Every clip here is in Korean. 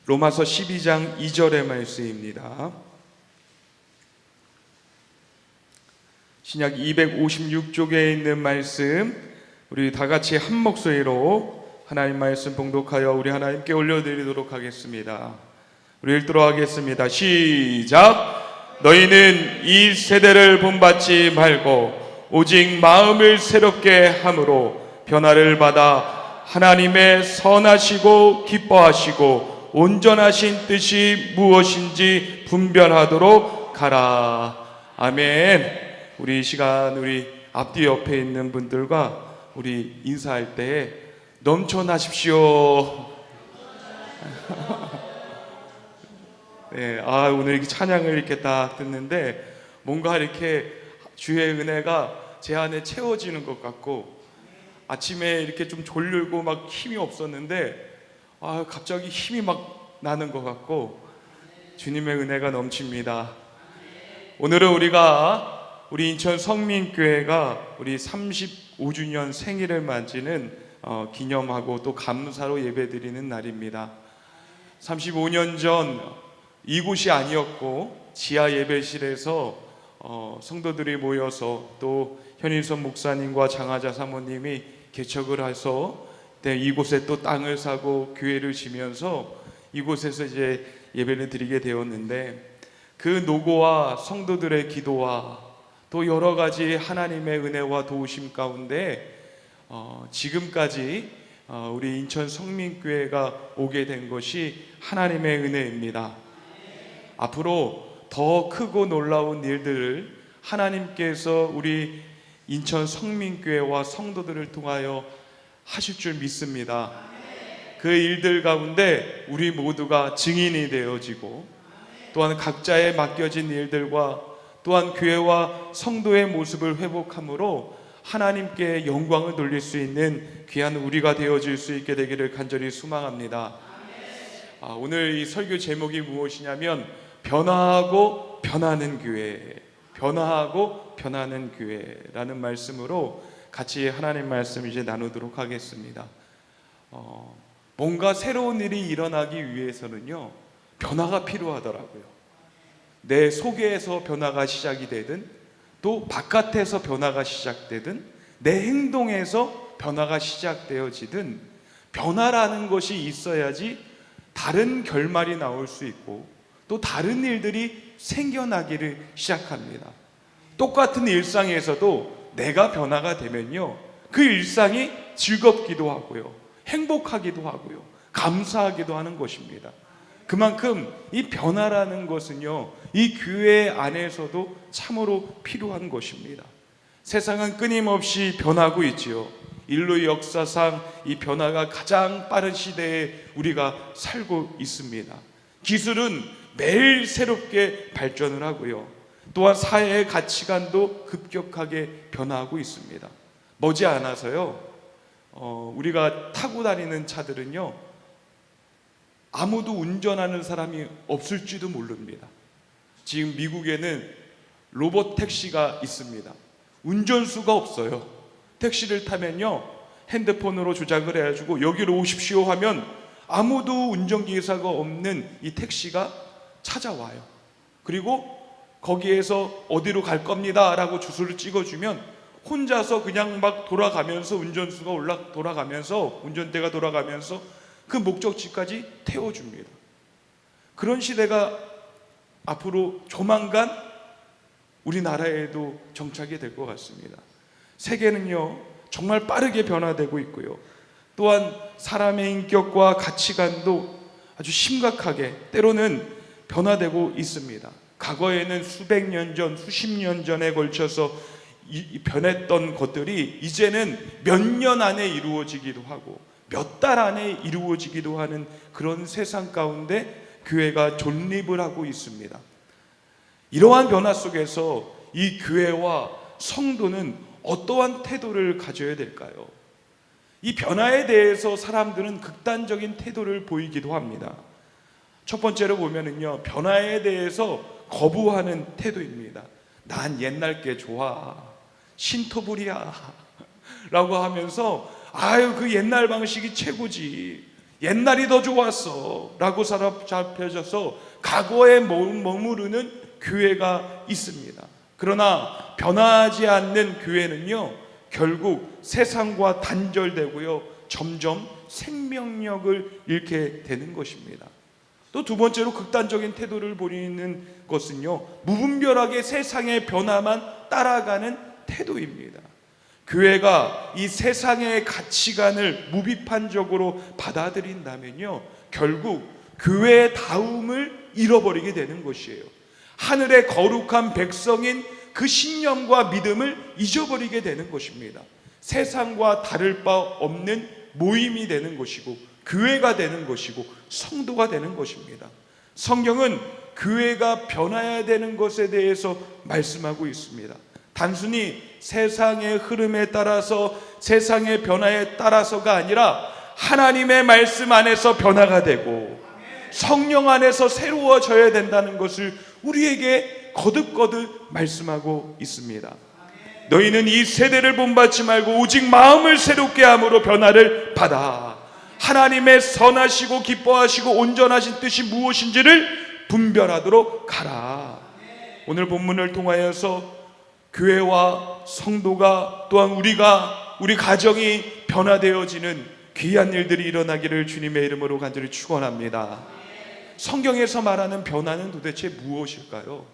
로마서 12장 2절의 말씀입니다. 신약 256쪽에 있는 말씀, 우리 다 같이 한 목소리로 하나님 말씀 봉독하여 우리 하나님께 올려드리도록 하겠습니다. 우리 읽도록 하겠습니다. 시작! 너희는 이 세대를 본받지 말고 오직 마음을 새롭게 함으로 변화를 받아 하나님의 선하시고 기뻐하시고 온전하신 뜻이 무엇인지 분별하도록 가라. 아멘. 우리 이 시간 우리 앞뒤 옆에 있는 분들과 우리 인사할 때에 넘쳐나십시오. 네, 오늘 이렇게 찬양을 이렇게 딱 듣는데 뭔가 이렇게 주의 은혜가 제 안에 채워지는 것 같고, 아침에 이렇게 좀 졸리고 막 힘이 없었는데 갑자기 힘이 막 나는 것 같고 주님의 은혜가 넘칩니다. 오늘은 우리 인천 성민교회가 우리 35주년 생일을 맞이는 기념하고 또 감사로 예배드리는 날입니다. 35년 전 이곳이 아니었고 지하 예배실에서 성도들이 모여서 또 현인선 목사님과 장하자 사모님이 개척을 해서 이곳에 또 땅을 사고 교회를 지면서 이곳에서 이제 예배를 드리게 되었는데, 그 노고와 성도들의 기도와 또 여러 가지 하나님의 은혜와 도우심 가운데 지금까지 우리 인천 성민교회가 오게 된 것이 하나님의 은혜입니다. 앞으로 더 크고 놀라운 일들을 하나님께서 우리 인천 성민교회와 성도들을 통하여 하실 줄 믿습니다. 그 일들 가운데 우리 모두가 증인이 되어지고, 또한 각자의 맡겨진 일들과 또한 교회와 성도의 모습을 회복함으로 하나님께 영광을 돌릴 수 있는 귀한 우리가 되어질 수 있게 되기를 간절히 소망합니다. 오늘 이 설교 제목이 무엇이냐면 변화하고 변하는 교회, 변화하고 변하는 교회라는 말씀으로 같이 하나님 말씀 이제 나누도록 하겠습니다. 뭔가 새로운 일이 일어나기 위해서는요, 변화가 필요하더라고요. 내 속에서 변화가 시작이 되든 또 바깥에서 변화가 시작되든 내 행동에서 변화가 시작되어지든 변화라는 것이 있어야지 다른 결말이 나올 수 있고 또 다른 일들이 생겨나기를 시작합니다. 똑같은 일상에서도 내가 변화가 되면요, 그 일상이 즐겁기도 하고요, 행복하기도 하고요, 감사하기도 하는 것입니다. 그만큼 이 변화라는 것은요, 이 교회 안에서도 참으로 필요한 것입니다. 세상은 끊임없이 변하고 있지요. 인류 역사상 이 변화가 가장 빠른 시대에 우리가 살고 있습니다. 기술은 매일 새롭게 발전을 하고요, 또한 사회의 가치관도 급격하게 변화하고 있습니다. 머지않아서요, 우리가 타고 다니는 차들은요, 아무도 운전하는 사람이 없을지도 모릅니다. 지금 미국에는 로봇 택시가 있습니다. 운전수가 없어요. 택시를 타면요, 핸드폰으로 조작을 해가지고 여기로 오십시오 하면 아무도 운전기사가 없는 이 택시가 찾아와요. 그리고 거기에서 어디로 갈 겁니다 라고 주소를 찍어주면 혼자서 그냥 막 돌아가면서 운전수가 돌아가면서 운전대가 돌아가면서 그 목적지까지 태워줍니다. 그런 시대가 앞으로 조만간 우리나라에도 정착이 될 것 같습니다. 세계는요, 정말 빠르게 변화되고 있고요, 또한 사람의 인격과 가치관도 아주 심각하게 때로는 변화되고 있습니다. 과거에는 수백 년 전, 수십 년 전에 걸쳐서 변했던 것들이 이제는 몇 년 안에 이루어지기도 하고 몇 달 안에 이루어지기도 하는 그런 세상 가운데 교회가 존립을 하고 있습니다. 이러한 변화 속에서 이 교회와 성도는 어떠한 태도를 가져야 될까요? 이 변화에 대해서 사람들은 극단적인 태도를 보이기도 합니다. 첫 번째로 보면은요, 변화에 대해서 거부하는 태도입니다. 난 옛날 게 좋아, 신토불이야 라고 하면서 그 옛날 방식이 최고지, 옛날이 더 좋았어 라고 사로잡혀져서 과거에 머무르는 교회가 있습니다. 그러나 변하지 않는 교회는요, 결국 세상과 단절되고요, 점점 생명력을 잃게 되는 것입니다. 또 두 번째로 극단적인 태도를 보이는 것은요, 무분별하게 세상의 변화만 따라가는 태도입니다. 교회가 이 세상의 가치관을 무비판적으로 받아들인다면요, 결국 교회의 다움을 잃어버리게 되는 것이에요. 하늘의 거룩한 백성인 그 신념과 믿음을 잊어버리게 되는 것입니다. 세상과 다를 바 없는 모임이 되는 것이고, 교회가 되는 것이고, 성도가 되는 것입니다. 성경은 교회가 변화해야 되는 것에 대해서 말씀하고 있습니다. 단순히 세상의 흐름에 따라서, 세상의 변화에 따라서가 아니라 하나님의 말씀 안에서 변화가 되고 성령 안에서 새로워져야 된다는 것을 우리에게 거듭거듭 말씀하고 있습니다. 너희는 이 세대를 본받지 말고 오직 마음을 새롭게 함으로 변화를 받아 하나님의 선하시고 기뻐하시고 온전하신 뜻이 무엇인지를 분별하도록 가라. 오늘 본문을 통하여서 교회와 성도가, 또한 우리 가정이 변화되어지는 귀한 일들이 일어나기를 주님의 이름으로 간절히 축원합니다. 성경에서 말하는 변화는 도대체 무엇일까요?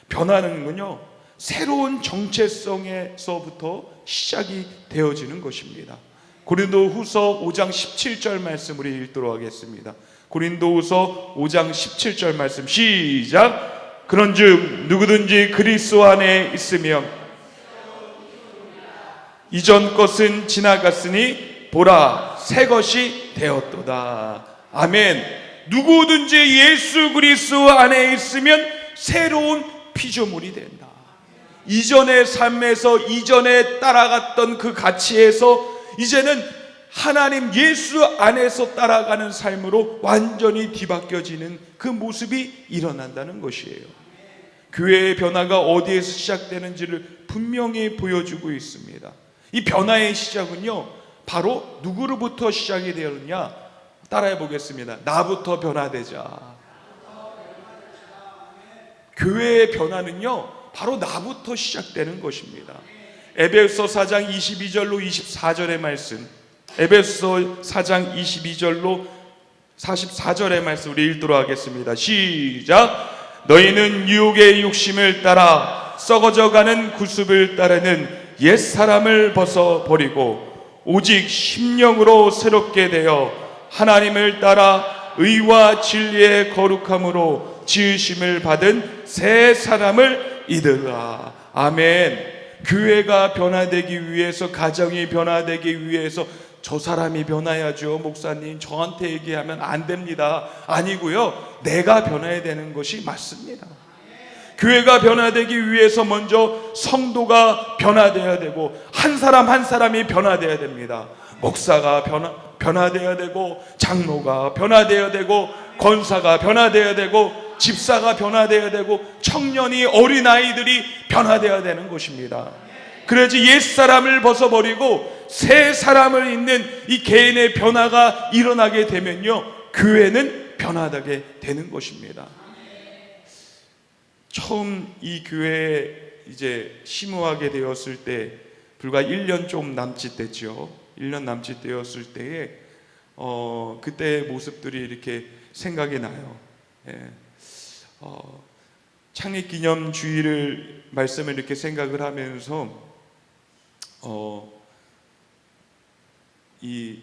변화는요, 새로운 정체성에서부터 시작이 되어지는 것입니다. 고린도후서 5장 17절 말씀 우리 읽도록 하겠습니다. 고린도후서 5장 17절 말씀 시작. 그런즉 누구든지 그리스도 안에 있으면 이전 것은 지나갔으니 보라 새 것이 되었도다. 아멘. 누구든지 예수 그리스도 안에 있으면 새로운 피조물이 된다. 이전의 삶에서, 이전에 따라갔던 그 가치에서 이제는 하나님 예수 안에서 따라가는 삶으로 완전히 뒤바뀌어지는 그 모습이 일어난다는 것이에요. 교회의 변화가 어디에서 시작되는지를 분명히 보여주고 있습니다. 이 변화의 시작은요, 바로 누구로부터 시작이 되었느냐? 따라해 보겠습니다. 나부터 변화되자. 교회의 변화는요, 바로 나부터 시작되는 것입니다. 에베소 4장 22절로 24절의 말씀, 에베소 4장 22절로 44절의 말씀 우리 읽도록 하겠습니다. 시작. 너희는 유혹의 욕심을 따라 썩어져가는 구습을 따르는 옛사람을 벗어버리고 오직 심령으로 새롭게 되어 하나님을 따라 의와 진리의 거룩함으로 지으심을 받은 새 사람을 이르라. 아멘. 교회가 변화되기 위해서, 가정이 변화되기 위해서 저 사람이 변화해야죠. 목사님 저한테 얘기하면 안 됩니다. 아니고요, 내가 변화해야 되는 것이 맞습니다. 교회가 변화되기 위해서 먼저 성도가 변화되어야 되고, 한 사람 한 사람이 변화되어야 됩니다. 목사가 변화되어야 되고, 장로가 변화되어야 되고, 권사가 변화되어야 되고, 집사가 변화되어야 되고, 청년이, 어린아이들이 변화되어야 되는 것입니다. 그래야지 옛사람을 벗어버리고 새 사람을 잇는 이 개인의 변화가 일어나게 되면요, 교회는 변화되게 되는 것입니다. 처음 이 교회에 이제 심우하게 되었을 때 불과 1년 좀 남짓 됐죠. 1년 남짓 되었을 때에 그때의 모습들이 이렇게 생각이 나요. 창립기념주의를 말씀을 이렇게 생각을 하면서 이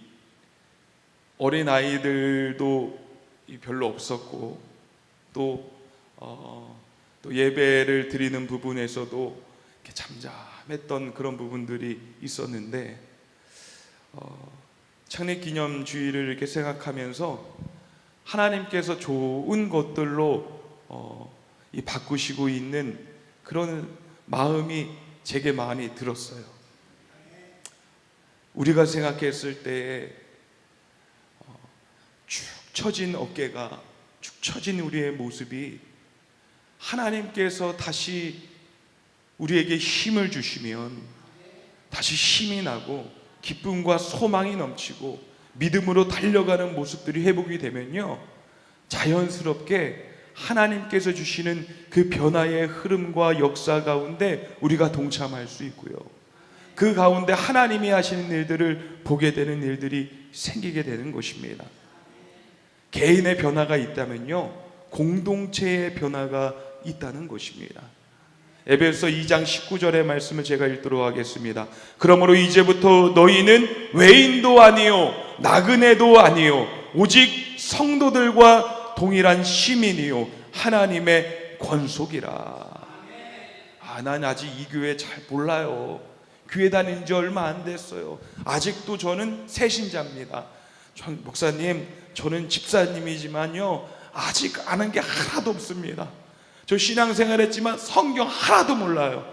어린 아이들도 별로 없었고, 또 예배를 드리는 부분에서도 이렇게 잠잠했던 그런 부분들이 있었는데, 창립기념주의를 이렇게 생각하면서 하나님께서 좋은 것들로 바꾸시고 있는 그런 마음이 제게 많이 들었어요. 우리가 생각했을 때 축 처진 어깨가, 축 처진 우리의 모습이 하나님께서 다시 우리에게 힘을 주시면 다시 힘이 나고 기쁨과 소망이 넘치고 믿음으로 달려가는 모습들이 회복이 되면요, 자연스럽게 하나님께서 주시는 그 변화의 흐름과 역사 가운데 우리가 동참할 수 있고요, 그 가운데 하나님이 하시는 일들을 보게 되는 일들이 생기게 되는 것입니다. 개인의 변화가 있다면요, 공동체의 변화가 있다는 것입니다. 에베소 2장 19절의 말씀을 제가 읽도록 하겠습니다. 그러므로 이제부터 너희는 외인도 아니요 나그네도 아니요 오직 성도들과 동일한 시민이요 하나님의 권속이라. 난 아직 이 교회 잘 몰라요. 교회 다닌 지 얼마 안 됐어요. 아직도 저는 새신자입니다. 목사님, 저는 집사님이지만요, 아직 아는 게 하나도 없습니다. 저 신앙생활 했지만 성경 하나도 몰라요.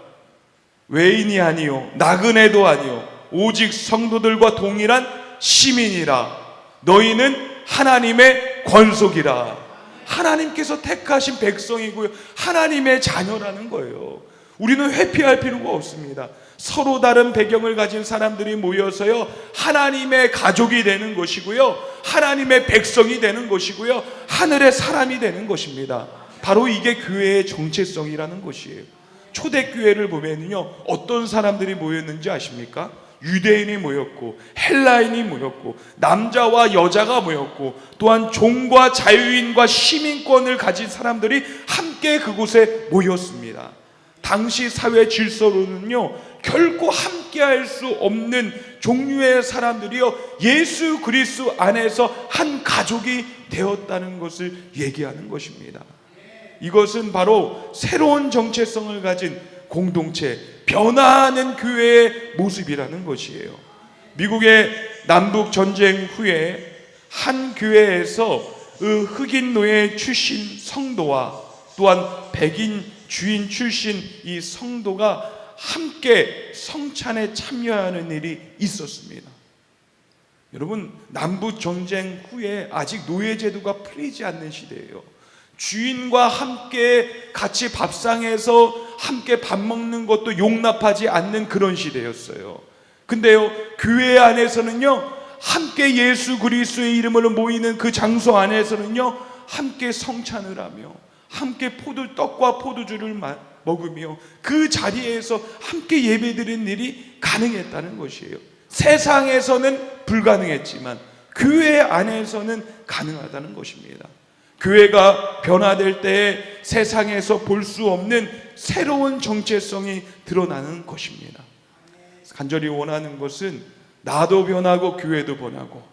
외인이 아니요 나그네도 아니요 오직 성도들과 동일한 시민이라. 너희는 하나님의 권속이라. 하나님께서 택하신 백성이고요, 하나님의 자녀라는 거예요. 우리는 회피할 필요가 없습니다. 서로 다른 배경을 가진 사람들이 모여서요, 하나님의 가족이 되는 것이고요, 하나님의 백성이 되는 것이고요, 하늘의 사람이 되는 것입니다. 바로 이게 교회의 정체성이라는 것이에요. 초대교회를 보면요, 어떤 사람들이 모였는지 아십니까? 유대인이 모였고 헬라인이 모였고 남자와 여자가 모였고 또한 종과 자유인과 시민권을 가진 사람들이 함께 그곳에 모였습니다. 당시 사회 질서로는요, 결코 함께할 수 없는 종류의 사람들이요, 예수 그리스도 안에서 한 가족이 되었다는 것을 얘기하는 것입니다. 이것은 바로 새로운 정체성을 가진 공동체, 변화하는 교회의 모습이라는 것이에요. 미국의 남북 전쟁 후에 한 교회에서 흑인 노예 출신 성도와 또한 백인 주인 출신 이 성도가 함께 성찬에 참여하는 일이 있었습니다. 여러분, 남북 전쟁 후에 아직 노예 제도가 풀리지 않는 시대예요. 주인과 함께 같이 밥상에서 함께 밥 먹는 것도 용납하지 않는 그런 시대였어요. 근데요, 교회 안에서는요, 함께 예수 그리스도의 이름으로 모이는 그 장소 안에서는요, 함께 성찬을 하며 함께 떡과 포도주를 먹으며 그 자리에서 함께 예배드리는 일이 가능했다는 것이에요. 세상에서는 불가능했지만 교회 안에서는 가능하다는 것입니다. 교회가 변화될 때 세상에서 볼 수 없는 새로운 정체성이 드러나는 것입니다. 간절히 원하는 것은 나도 변하고 교회도 변하고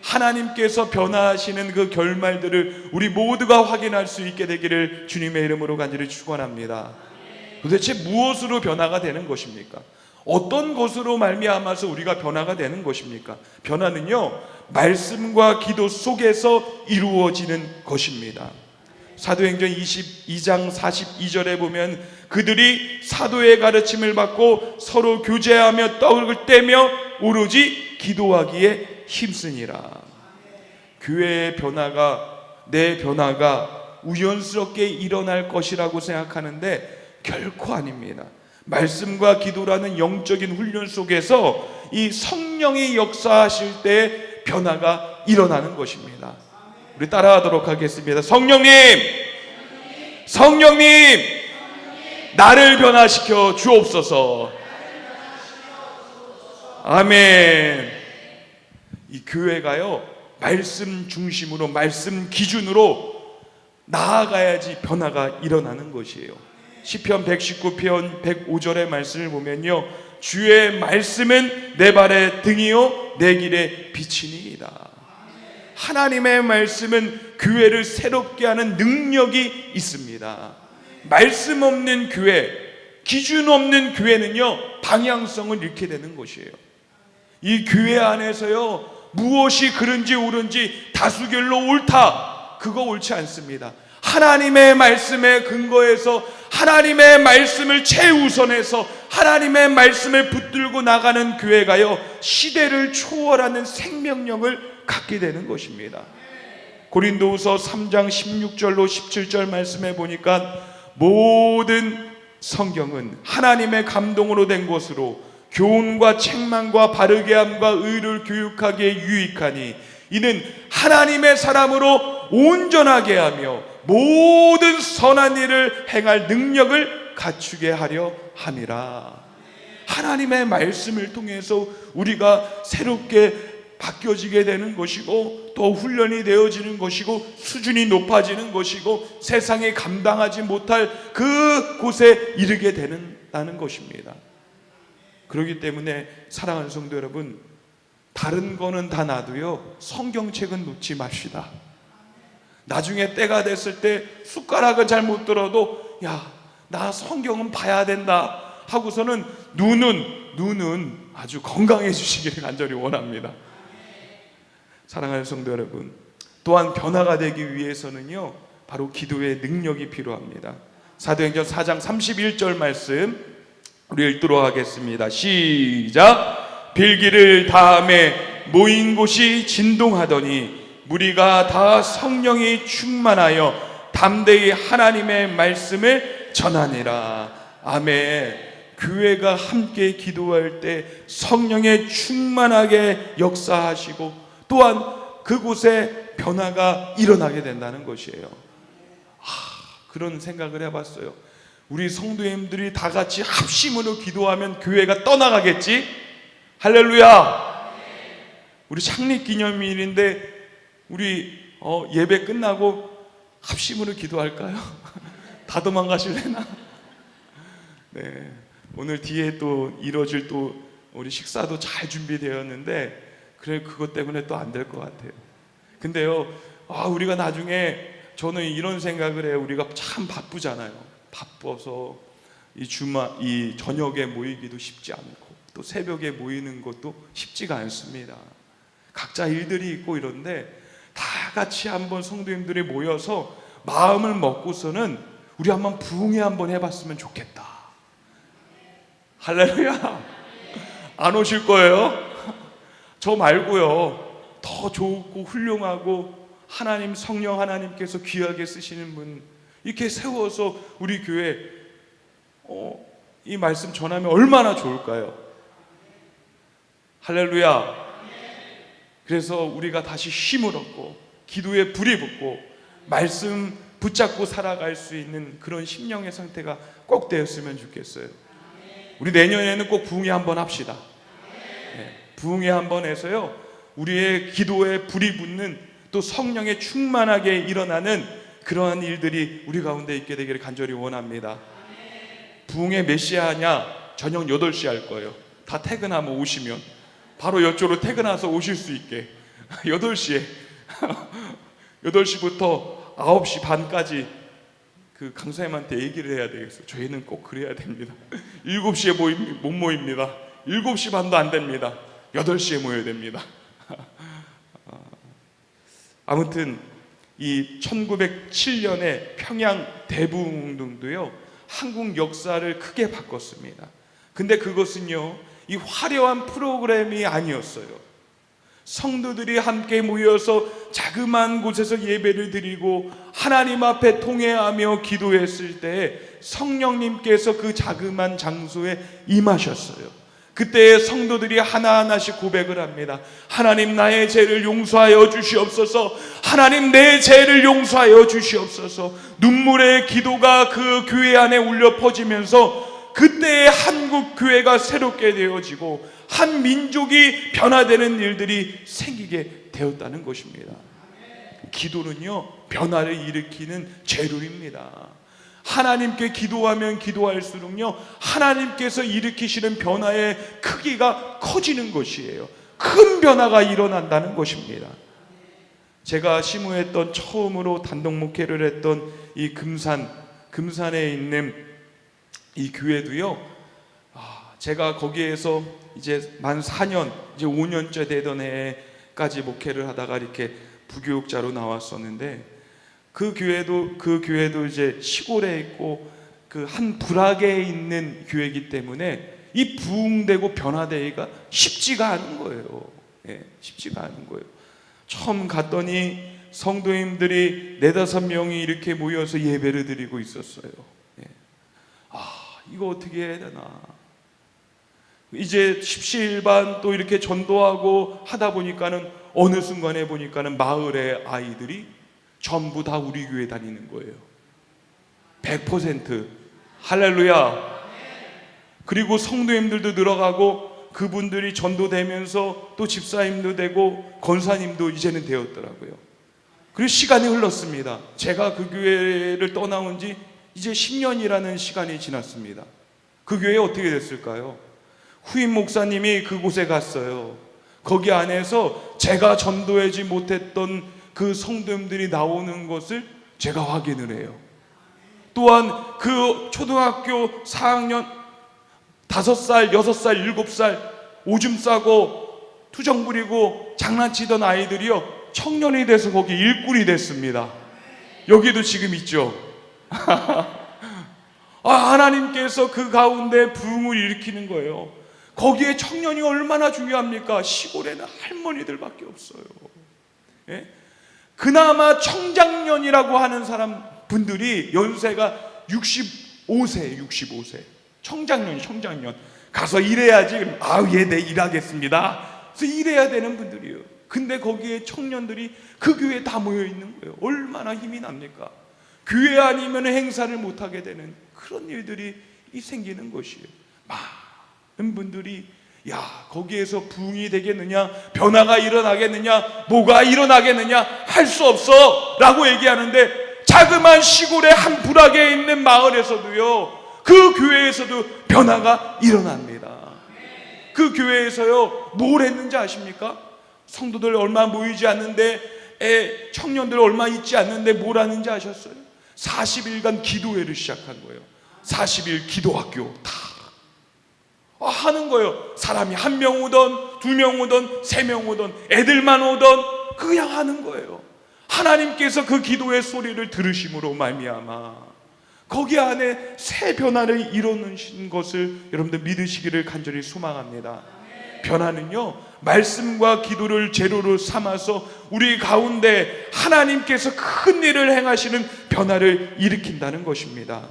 하나님께서 변화하시는 그 결말들을 우리 모두가 확인할 수 있게 되기를 주님의 이름으로 간절히 축원합니다. 도대체 무엇으로 변화가 되는 것입니까? 어떤 것으로 말미암아서 우리가 변화가 되는 것입니까? 변화는요, 말씀과 기도 속에서 이루어지는 것입니다. 사도행전 22장 42절에 보면 그들이 사도의 가르침을 받고 서로 교제하며 떡을 떼며 오로지 기도하기에 힘쓰니라. 교회의 변화가, 내 변화가 우연스럽게 일어날 것이라고 생각하는데 결코 아닙니다. 말씀과 기도라는 영적인 훈련 속에서 이 성령이 역사하실 때 변화가 일어나는 것입니다. 우리 따라하도록 하겠습니다. 성령님, 성령님, 나를 변화시켜 주옵소서. 아멘. 이 교회가요, 말씀 중심으로, 말씀 기준으로 나아가야지 변화가 일어나는 것이에요. 시편 119편 105절의 말씀을 보면요, 주의 말씀은 내 발의 등이요 내 길의 빛이니이다. 하나님의 말씀은 교회를 새롭게 하는 능력이 있습니다. 말씀 없는 교회, 기준 없는 교회는요, 방향성을 잃게 되는 것이에요. 이 교회 안에서요, 무엇이 그른지 옳은지 다수결로 옳다, 그거 옳지 않습니다. 하나님의 말씀에 근거해서 하나님의 말씀을 최우선해서 하나님의 말씀을 붙들고 나가는 교회가요, 시대를 초월하는 생명력을 갖게 되는 것입니다. 고린도후서 3장 16절로 17절 말씀에 보니까 모든 성경은 하나님의 감동으로 된 것으로 교훈과 책망과 바르게 함과 의를 교육하기에 유익하니 이는 하나님의 사람으로 온전하게 하며 모든 선한 일을 행할 능력을 갖추게 하려 함이라. 하나님의 말씀을 통해서 우리가 새롭게 바뀌어지게 되는 것이고, 또 훈련이 되어지는 것이고, 수준이 높아지는 것이고, 세상에 감당하지 못할 그 곳에 이르게 되는다는 것입니다. 그렇기 때문에 사랑하는 성도 여러분, 다른 거는 다 놔도요, 성경책은 놓지 맙시다. 나중에 때가 됐을 때 숟가락은 잘 못 들어도 야, 나 성경은 봐야 된다 하고서는 눈은 아주 건강해지시기를 간절히 원합니다. 사랑하는 성도 여러분, 또한 변화가 되기 위해서는요, 바로 기도의 능력이 필요합니다. 사도행전 4장 31절 말씀 우리 읽도록 하겠습니다. 시작. 빌기를 다음에 모인 곳이 진동하더니 무리가 다 성령이 충만하여 담대히 하나님의 말씀을 전하니라. 아멘. 교회가 함께 기도할 때 성령의 충만하게 역사하시고 또한 그곳에 변화가 일어나게 된다는 것이에요. 그런 생각을 해봤어요. 우리 성도님들이 다 같이 합심으로 기도하면 교회가 떠나가겠지? 할렐루야! 우리 창립기념일인데 우리 예배 끝나고 합심으로 기도할까요? 다 도망가실래나? 네, 오늘 뒤에 또 이뤄질 또 우리 식사도 잘 준비되었는데 그래 그것 때문에 또 안 될 것 같아요. 근데요, 우리가 나중에 저는 이런 생각을 해요. 우리가 참 바쁘잖아요. 바빠서 이 저녁에 모이기도 쉽지 않고 또 새벽에 모이는 것도 쉽지가 않습니다. 각자 일들이 있고 이런데 다 같이 한번 성도님들이 모여서 마음을 먹고서는 우리 한번 부흥회 한번 해봤으면 좋겠다. 할렐루야. 안 오실 거예요? 저 말고요, 더 좋고 훌륭하고 하나님 성령 하나님께서 귀하게 쓰시는 분 이렇게 세워서 우리 교회 이 말씀 전하면 얼마나 좋을까요? 할렐루야. 그래서 우리가 다시 힘을 얻고 기도에 불이 붙고 말씀 붙잡고 살아갈 수 있는 그런 심령의 상태가 꼭 되었으면 좋겠어요. 우리 내년에는 꼭 부흥회 한번 합시다. 부흥회 한번 해서요, 우리의 기도에 불이 붙는 또 성령에 충만하게 일어나는 그러한 일들이 우리 가운데 있게 되기를 간절히 원합니다. 부흥회 몇 시에 하냐? 저녁 8시 할 거예요. 다 퇴근하면 오시면 바로 이쪽으로 퇴근해서 오실 수 있게 8시에 8시부터 9시 반까지 그 강사님한테 얘기를 해야 되겠어요. 저희는 꼭 그래야 됩니다. 7시에 못 모입니다. 7시 반도 안 됩니다. 8시에 모여야 됩니다. 아무튼 이 1907년에 평양 대부흥운동도요, 한국 역사를 크게 바꿨습니다. 근데 그것은요, 이 화려한 프로그램이 아니었어요. 성도들이 함께 모여서 자그마한 곳에서 예배를 드리고 하나님 앞에 통회하며 기도했을 때 성령님께서 그 자그마한 장소에 임하셨어요. 그때 성도들이 하나하나씩 고백을 합니다. 하나님, 나의 죄를 용서하여 주시옵소서. 하나님, 내 죄를 용서하여 주시옵소서. 눈물의 기도가 그 교회 안에 울려 퍼지면서 그때의 한국 교회가 새롭게 되어지고 한 민족이 변화되는 일들이 생기게 되었다는 것입니다. 기도는요, 변화를 일으키는 재료입니다. 하나님께 기도하면 기도할수록요, 하나님께서 일으키시는 변화의 크기가 커지는 것이에요. 큰 변화가 일어난다는 것입니다. 제가 심우했던 처음으로 단독 목회를 했던 이 금산에 있는 이 교회도요, 제가 거기에서 이제 만 4년, 이제 5년째 되던 해까지 목회를 하다가 이렇게 부교육자로 나왔었는데 그 교회도 이제 시골에 있고 그 한 부락에 있는 교회이기 때문에 이 부흥되고 변화되기가 쉽지가 않은 거예요. 쉽지가 않은 거예요. 처음 갔더니 성도님들이 4-5명이 이렇게 모여서 예배를 드리고 있었어요. 이거 어떻게 해야 되나? 이제 십시일반 또 이렇게 전도하고 하다 보니까는 어느 순간에 보니까는 마을의 아이들이 전부 다 우리 교회 다니는 거예요. 100%. 할렐루야. 그리고 성도님들도 늘어가고 그분들이 전도되면서 또 집사님도 되고 권사님도 이제는 되었더라고요. 그리고 시간이 흘렀습니다. 제가 그 교회를 떠나온 지 이제 10년이라는 시간이 지났습니다. 그 교회 어떻게 됐을까요? 후임 목사님이 그곳에 갔어요. 거기 안에서 제가 전도하지 못했던 그 성도님들이 나오는 것을 제가 확인을 해요. 또한 그 초등학교 4학년 5살, 6살, 7살 오줌 싸고 투정 부리고 장난치던 아이들이요, 청년이 돼서 거기 일꾼이 됐습니다. 여기도 지금 있죠. 하나님께서 그 가운데 부흥을 일으키는 거예요. 거기에 청년이 얼마나 중요합니까? 시골에는 할머니들밖에 없어요. 예? 그나마 청장년이라고 하는 사람 분들이 연세가 65세. 청장년. 가서 일해야지. 얘 내 일하겠습니다. 그래서 일해야 되는 분들이에요. 근데 거기에 청년들이 그 교회에 다 모여 있는 거예요. 얼마나 힘이 납니까? 교회 아니면 행사를 못하게 되는 그런 일들이 생기는 것이에요. 많은 분들이 거기에서 부흥이 되겠느냐, 변화가 일어나겠느냐, 뭐가 일어나겠느냐, 할 수 없어 라고 얘기하는데, 자그마한 시골의 한 부락에 있는 마을에서도요, 그 교회에서도 변화가 일어납니다. 그 교회에서요, 뭘 했는지 아십니까? 성도들 얼마 모이지 않는데, 청년들 얼마 있지 않는데 뭘 하는지 아셨어요? 40일간 기도회를 시작한 거예요. 40일 기도학교 다 하는 거예요. 사람이 1명 오던 2명 오던 3명 오던 애들만 오던 그냥 하는 거예요. 하나님께서 그 기도의 소리를 들으심으로 말미암아 거기 안에 새 변화를 이루는 것을 여러분들 믿으시기를 간절히 소망합니다. 변화는요, 말씀과 기도를 재료로 삼아서 우리 가운데 하나님께서 큰 일을 행하시는 변화를 일으킨다는 것입니다.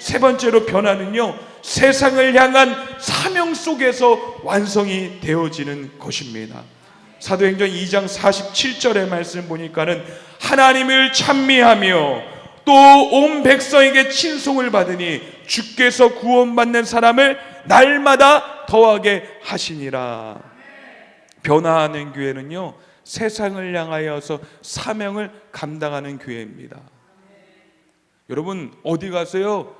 세 번째로 변화는요, 세상을 향한 사명 속에서 완성이 되어지는 것입니다. 사도행전 2장 47절의 말씀 보니까는 하나님을 찬미하며 또 온 백성에게 친송을 받으니 주께서 구원받는 사람을 날마다 더하게 하시니라. 변화하는 교회는요, 세상을 향하여서 사명을 감당하는 교회입니다. 여러분 어디 가세요?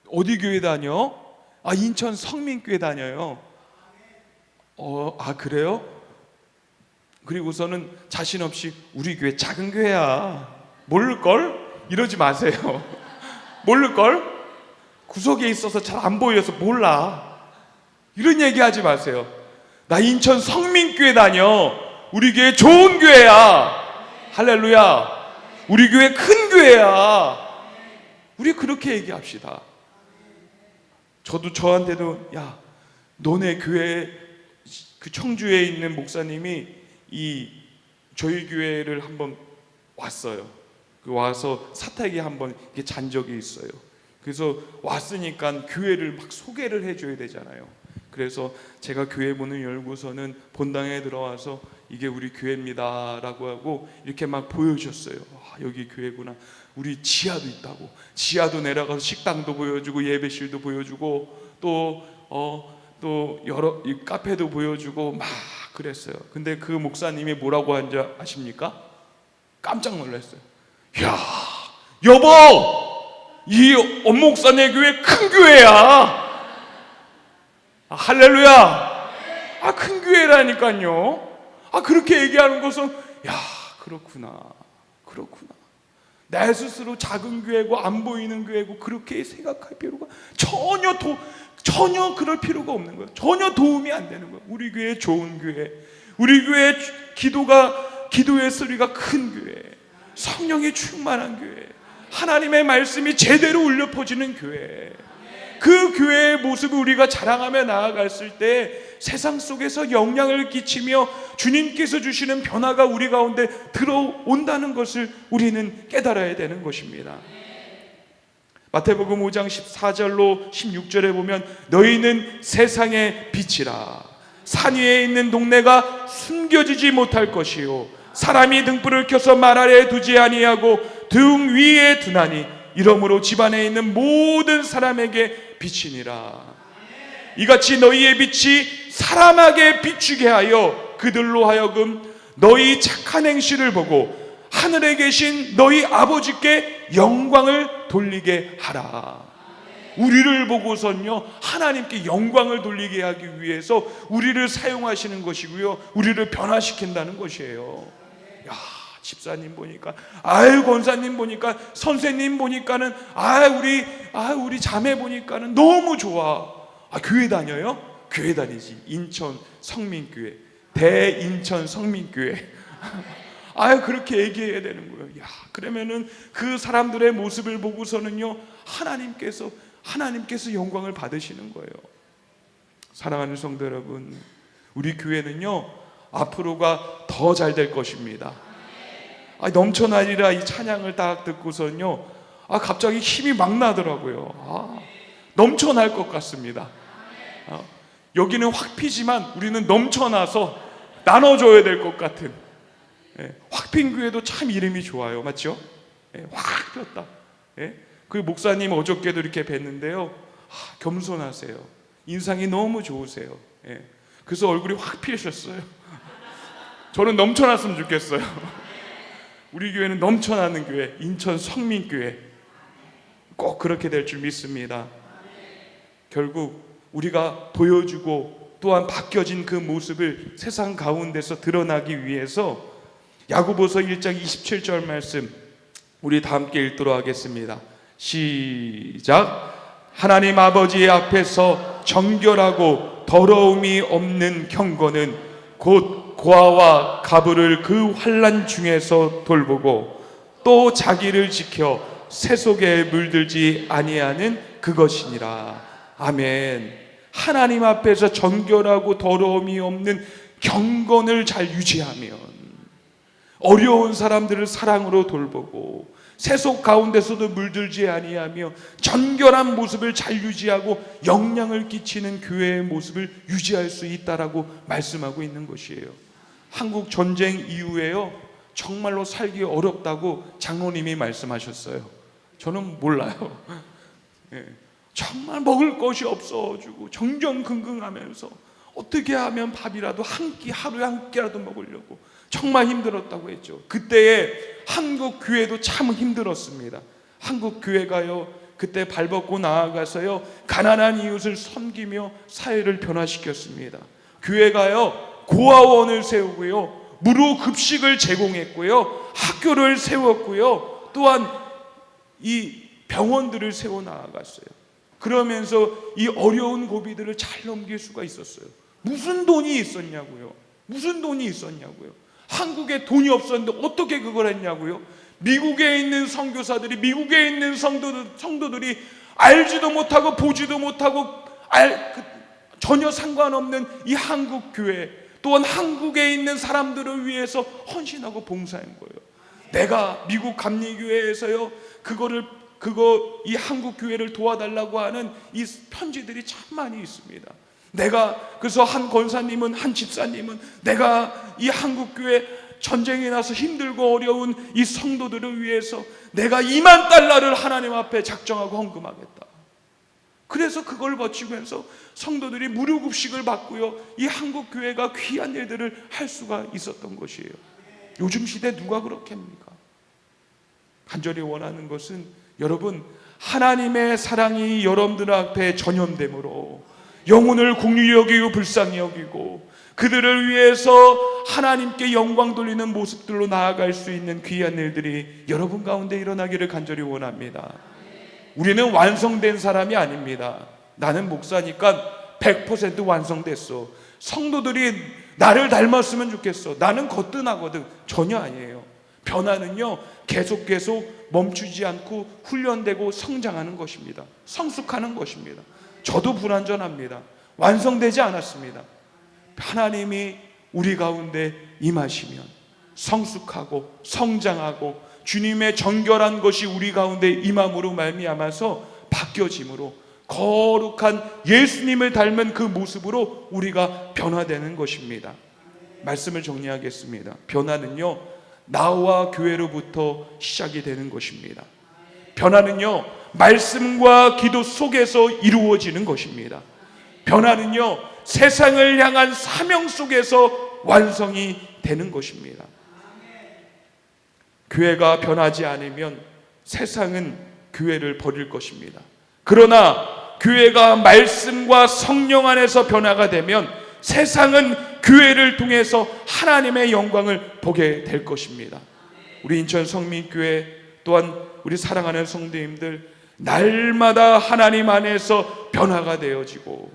어디 교회 다녀? 인천 성민교회 다녀요. 그래요? 그리고서는 자신 없이 우리 교회 작은 교회야, 모를걸? 이러지 마세요. 모를걸? 구석에 있어서 잘 안 보여서 몰라. 이런 얘기 하지 마세요. 나 인천 성민교회 다녀. 우리 교회 좋은 교회야. 할렐루야. 우리 교회 큰 교회야. 우리 그렇게 얘기합시다. 저한테도 너네 교회 그 청주에 있는 목사님이 저희 교회를 한번 왔어요. 와서 사택에 한번 이렇게 잔 적이 있어요. 그래서 왔으니까 교회를 막 소개를 해줘야 되잖아요. 그래서 제가 교회 문을 열고서는 본당에 들어와서 이게 우리 교회입니다 라고 하고 이렇게 막 보여줬어요. 여기 교회구나. 우리 지하도 있다고. 지하도 내려가서 식당도 보여주고 예배실도 보여주고 또 여러 카페도 보여주고 막 그랬어요. 근데 그 목사님이 뭐라고 한지 아십니까? 깜짝 놀랐어요. 여보, 이 엄목사네 교회 큰 교회야. 할렐루야. 큰 교회라니까요. 그렇게 얘기하는 것은 그렇구나. 내 스스로 작은 교회고 안 보이는 교회고 그렇게 생각할 필요가 전혀 그럴 필요가 없는 거예요. 전혀 도움이 안 되는 거예요. 우리 교회 좋은 교회, 우리 교회 기도의 소리가 큰 교회, 성령이 충만한 교회, 하나님의 말씀이 제대로 울려 퍼지는 교회, 그 교회의 모습을 우리가 자랑하며 나아갔을 때 세상 속에서 영향을 끼치며 주님께서 주시는 변화가 우리 가운데 들어온다는 것을 우리는 깨달아야 되는 것입니다. 마태복음 5장 14절로 16절에 보면 너희는 세상의 빛이라. 산 위에 있는 동네가 숨겨지지 못할 것이요 사람이 등불을 켜서 말 아래에 두지 아니하고 등 위에 두나니 이러므로 집안에 있는 모든 사람에게 빛이니라. 이같이 너희의 빛이 사람에게 비추게 하여 그들로 하여금 너희 착한 행실을 보고 하늘에 계신 너희 아버지께 영광을 돌리게 하라. 우리를 보고선요 하나님께 영광을 돌리게 하기 위해서 우리를 사용하시는 것이고요, 우리를 변화시킨다는 것이에요. 야, 집사님 보니까, 권사님 보니까, 선생님 보니까는, 우리 자매 보니까는 너무 좋아. 교회 다녀요? 교회 다니지. 인천 성민교회, 대인천 성민교회. 그렇게 얘기해야 되는 거예요. 그러면은 그 사람들의 모습을 보고서는요 하나님께서 영광을 받으시는 거예요. 사랑하는 성도 여러분, 우리 교회는요 앞으로가 더 잘 될 것입니다. 넘쳐나리라 이 찬양을 딱 듣고서는요 갑자기 힘이 막 나더라고요. 넘쳐날 것 같습니다. 여기는 확 피지만 우리는 넘쳐나서 나눠줘야 될 것 같은, 확핀 교회도 참 이름이 좋아요. 맞죠? 확 폈다. 그 목사님 어저께도 이렇게 뵀는데요, 겸손하세요. 인상이 너무 좋으세요. 그래서 얼굴이 확 피셨어요. 저는 넘쳐났으면 좋겠어요. 우리 교회는 넘쳐나는 교회, 인천 성민교회 꼭 그렇게 될 줄 믿습니다. 결국 우리가 보여주고 또한 바뀌어진 그 모습을 세상 가운데서 드러나기 위해서 야고보서 1장 27절 말씀 우리 다 함께 읽도록 하겠습니다. 시작. 하나님 아버지 앞에서 정결하고 더러움이 없는 경건은 곧 고아와 가부를 그 환난 중에서 돌보고 또 자기를 지켜 세속에 물들지 아니하는 그것이니라. 아멘. 하나님 앞에서 정결하고 더러움이 없는 경건을 잘 유지하면, 어려운 사람들을 사랑으로 돌보고 세속 가운데서도 물들지 아니하며 정결한 모습을 잘 유지하고 영향을 끼치는 교회의 모습을 유지할 수 있다라고 말씀하고 있는 것이에요. 한국 전쟁 이후에요 정말로 살기 어렵다고 장로님이 말씀하셨어요. 저는 몰라요. 정말 먹을 것이 없어가지고 정정긍긍하면서 어떻게 하면 밥이라도 하루에 한 끼라도 먹으려고 정말 힘들었다고 했죠. 그때에 한국 교회도 참 힘들었습니다. 한국 교회가요 그때 발벗고 나아가서요 가난한 이웃을 섬기며 사회를 변화시켰습니다. 교회가요 고아원을 세우고요 무료 급식을 제공했고요 학교를 세웠고요 또한 이 병원들을 세워 나아갔어요. 그러면서 이 어려운 고비들을 잘 넘길 수가 있었어요. 무슨 돈이 있었냐고요. 무슨 돈이 있었냐고요. 한국에 돈이 없었는데 어떻게 그걸 했냐고요. 미국에 있는 선교사들이, 미국에 있는 성도들이 알지도 못하고 보지도 못하고 전혀 상관없는 이 한국 교회, 또한 한국에 있는 사람들을 위해서 헌신하고 봉사한 거예요. 내가 미국 감리교회에서요 이 한국 교회를 도와달라고 하는 이 편지들이 참 많이 있습니다. 그래서 한 권사님은, 한 집사님은 내가 이 한국 교회 전쟁이 나서 힘들고 어려운 이 성도들을 위해서 내가 $20,000를 하나님 앞에 작정하고 헌금하겠다. 그래서 그걸 버티면서 성도들이 무료급식을 받고요 이 한국 교회가 귀한 일들을 할 수가 있었던 것이에요. 요즘 시대 누가 그렇게 합니까? 간절히 원하는 것은 여러분, 하나님의 사랑이 여러분들 앞에 전염됨으로 영혼을 긍휼히 여기고 불쌍히 여기고 그들을 위해서 하나님께 영광 돌리는 모습들로 나아갈 수 있는 귀한 일들이 여러분 가운데 일어나기를 간절히 원합니다. 우리는 완성된 사람이 아닙니다. 나는 목사니까 100% 완성됐어. 성도들이 나를 닮았으면 좋겠어. 나는 거뜬하거든. 전혀 아니에요. 변화는요 계속 멈추지 않고 훈련되고 성장하는 것입니다. 성숙하는 것입니다. 저도 불완전합니다. 완성되지 않았습니다. 하나님이 우리 가운데 임하시면 성숙하고 성장하고 주님의 정결한 것이 우리 가운데 임함으로 말미암아서 바뀌어짐으로 거룩한 예수님을 닮은 그 모습으로 우리가 변화되는 것입니다. 말씀을 정리하겠습니다. 변화는요, 나와 교회로부터 시작이 되는 것입니다. 변화는요, 말씀과 기도 속에서 이루어지는 것입니다. 변화는요, 세상을 향한 사명 속에서 완성이 되는 것입니다. 교회가 변하지 않으면 세상은 교회를 버릴 것입니다. 그러나 교회가 말씀과 성령 안에서 변화가 되면 세상은 교회를 통해서 하나님의 영광을 보게 될 것입니다. 우리 인천 성민교회 또한 우리 사랑하는 성도님들, 날마다 하나님 안에서 변화가 되어지고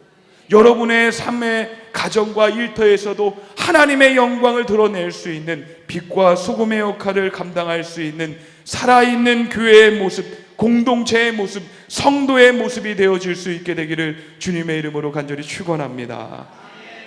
여러분의 삶의 가정과 일터에서도 하나님의 영광을 드러낼 수 있는 빛과 소금의 역할을 감당할 수 있는 살아있는 교회의 모습, 공동체의 모습, 성도의 모습이 되어질 수 있게 되기를 주님의 이름으로 간절히 축원합니다.